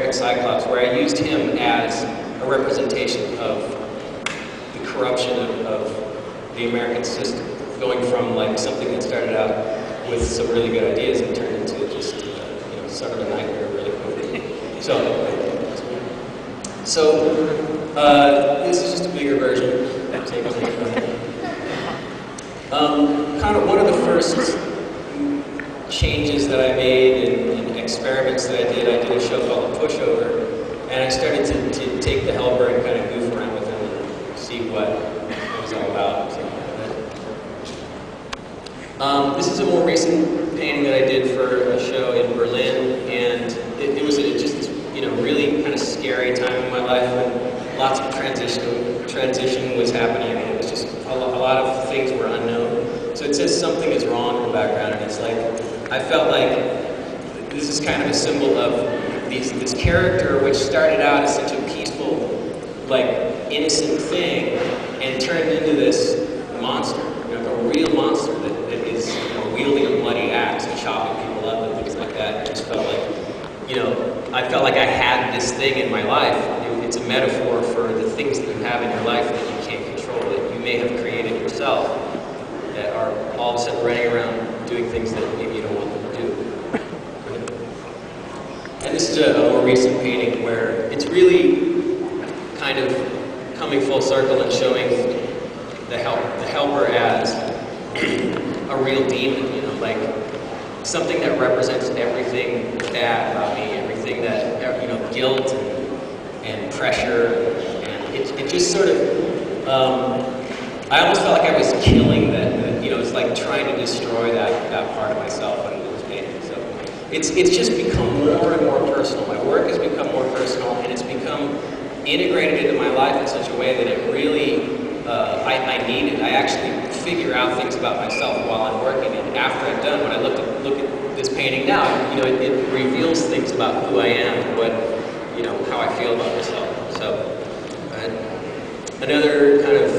wearing Cyclops, where I used him as a representation of the corruption of the American system, going from like something that started out with some really good ideas and turned into just sort of a nightmare really quickly. So this is just a bigger version. Kind of one of the first changes that I made and experiments that I did a show called The Pushover, and I started to take the helper and kind of goof around with him and see what it was all about. This is a more recent painting that I did for a show in Berlin, and it was just really kind of scary time in my life when lots of transition was happening, and it was just a lot of things were unknown. So it says something is wrong in the background, and it's like, I felt like this is kind of a symbol of this character which started out as such a peaceful, like, innocent thing, and turned into this monster, a real monster that is wielding a bloody axe and chopping people up and things like that. It just felt like, I felt like I had this thing in my life. It's a metaphor for the things that you have in your life that you can't control, that you may have created yourself, that are all of a sudden running around doing things that maybe you don't want them to do. And this is a more recent painting where it's really kind of coming full circle and showing the helper as a real demon, like something that represents everything bad about me, everything that, guilt and pressure, and it just sort of, I almost felt like I was killing that, it's like trying to destroy that part of myself when it was painting. So it's just become more and more personal. My work has become more personal, and it's become integrated into my life in such a way that it really, I need it. I actually figure out things about myself while I'm working, and after I'm done, when I look at this painting now, it reveals things about who I am and what, how I feel about myself. So another kind of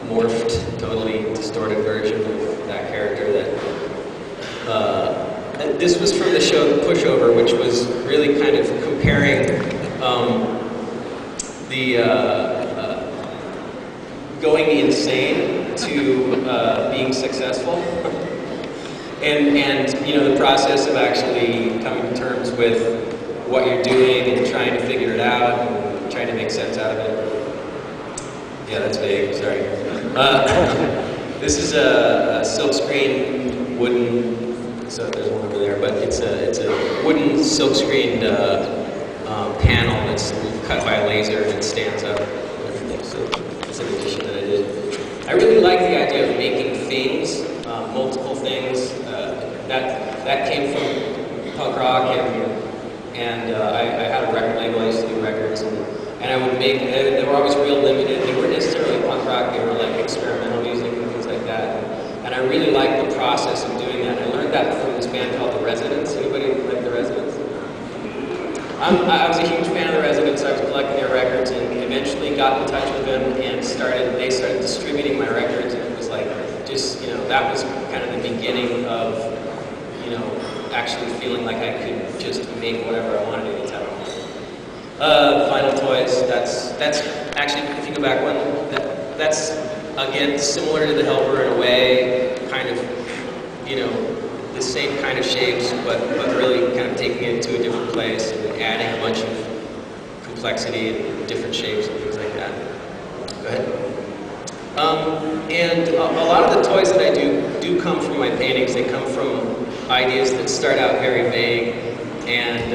morphed, totally distorted version of that character that this was from the show The Pushover, which was really kind of comparing going insane to being successful, and the process of actually coming to terms with what you're doing and trying to figure it out and trying to make sense out of it. Yeah, that's vague. Sorry. This is a silkscreen wooden. So there's one over there, but it's a wooden silkscreened panel that's cut by a laser and it stands up. So it's an addition that I did. I really like the idea of making things, multiple things. That came from punk rock, and I had a record label. I used to do records, and I would make. They were always real limited. They weren't necessarily punk rock. They were like experimental music and things like that. And I really liked the process of doing that. I learned that from this band called The Residents. Anybody like The Residents? I was a huge fan of The Residents. I was collecting their records and eventually got in touch with them and they started distributing my records, and it was like, just, that was kind of the beginning of, actually feeling like I could just make whatever I wanted anytime I wanted. Final Toys, that's actually, if you go back one, that's, again, similar to the helper in a way, kind of, the same kind of shapes, but really kind of taking it to a different place and adding a bunch of complexity and different shapes and things like that. Go ahead. And a lot of the toys that I do come from my paintings. They come from ideas that start out very vague, and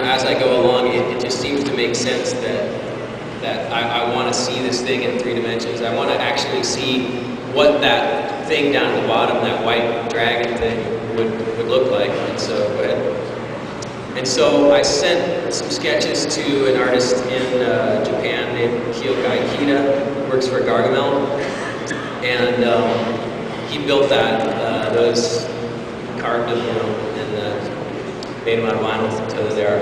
as I go along, it just seems to make sense that I want to see this thing in 3 dimensions. I want to actually see what that thing down at the bottom, that white dragon thing, would look like. And so, go ahead. And so I sent some sketches to an artist in Japan named Kyokai Kita, who works for Gargamel, and he built those carved them, and made them out of vinyl, so there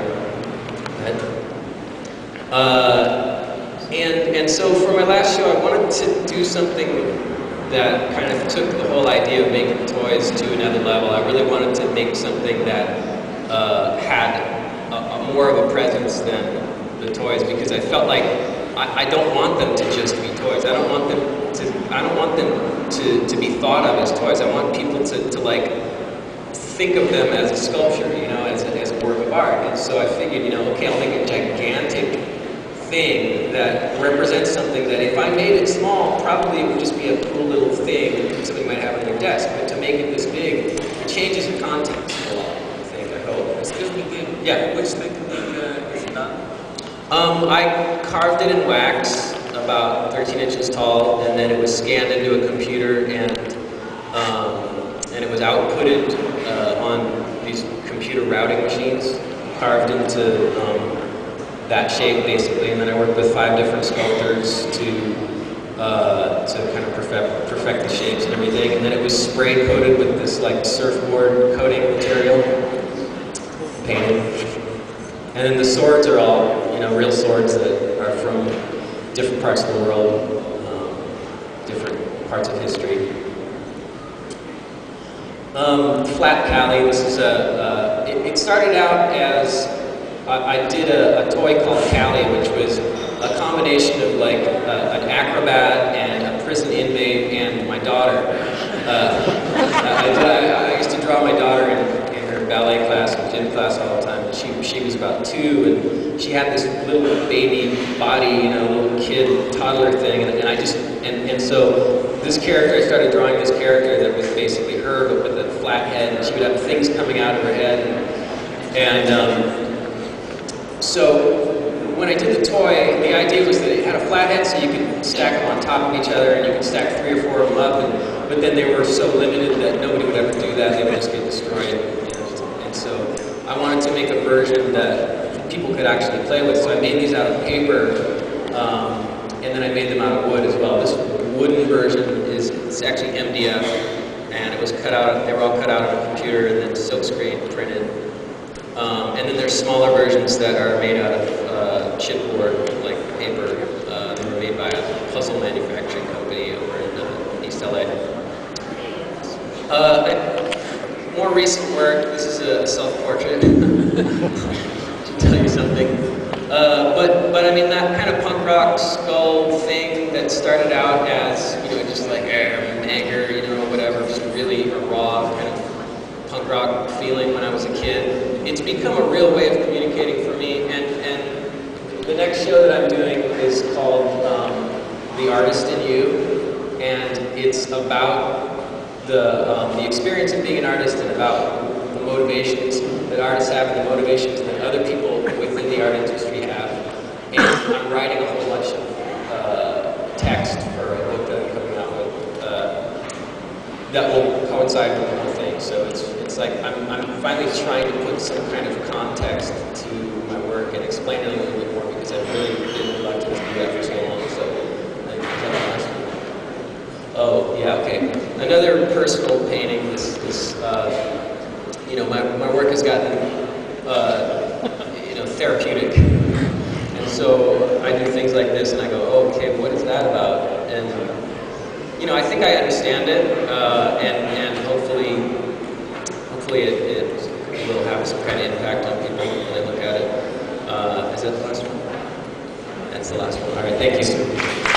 and so for my last show, I wanted to do something that kind of took the whole idea of making toys to another level. I really wanted to make something that had a more of a presence than the toys, because I felt like I don't want them to just be toys. I don't want them to be thought of as toys. I want people to like think of them as a sculpture, you know, as a work of art. And so I figured, you know, okay, I'll make a gigantic thing that represents something that if I made it small, probably it would just be a cool little thing that somebody might have on their desk. But to make it this big, it changes the context a lot, I think, I hope. Excuse me, yeah. Which technique is done? I carved it in wax, about 13 inches tall, and then it was scanned into a computer, and it was outputted on these computer routing machines, carved into that shape basically, and then I worked with 5 different sculptors to kind of perfect the shapes and everything, and then it was spray coated with this like surfboard coating material, painted. And then the swords are all, you know, real swords that are from different parts of the world, different parts of history. Flat Cali, this is it started out as, I did a toy called Cali, which was a combination of like an acrobat and a prison inmate and my daughter. I used to draw my daughter in her ballet class and gym class all the time. She was about 2, and she had this little baby body, you know, little kid, toddler thing, and so this character, I started drawing this character that was basically her, but with a flat head, and she would have things coming out of her head, so when I did the toy, the idea was that it had a flat head, so you could stack them on top of each other, and you could stack 3 or 4 of them up, but then they were so limited that nobody would ever do that, they would just get destroyed. And so I wanted to make a version that people could actually play with, so I made these out of paper, and then I made them out of wood as well. This wooden version is actually MDF, and it was cut out, they were all cut out of a computer and then silkscreen printed. And then there's smaller versions that are made out of chipboard, like paper. They were made by a puzzle manufacturing company over in East LA. More recent work, this is a self-portrait. Should tell you something. But I mean, that kind of punk rock skull thing that started out as, you know, just like anger, you know, whatever, just really a raw kind of punk rock feeling when I was a kid. It's become a real way of communicating for me, and the next show that I'm doing is called The Artist in You, and it's about the experience of being an artist and about the motivations that artists have and the motivations that other people within the art industry have. And I'm writing a whole bunch of text for a book that I'm coming out with that will coincide with the whole thing. So it's like I'm finally trying to put some kind of context to my work and explain it a little bit more, because I've really been reluctant to do that for so long. So is that the last one? Oh yeah, okay. Another personal painting. This you know, my work has gotten you know, therapeutic, and so I do things like this, and I go, oh, okay, what is that about? And you know, I think I understand it, and hopefully it will have some kind of impact on people when they look at it. Is that the last one? That's the last one. All right, thank you.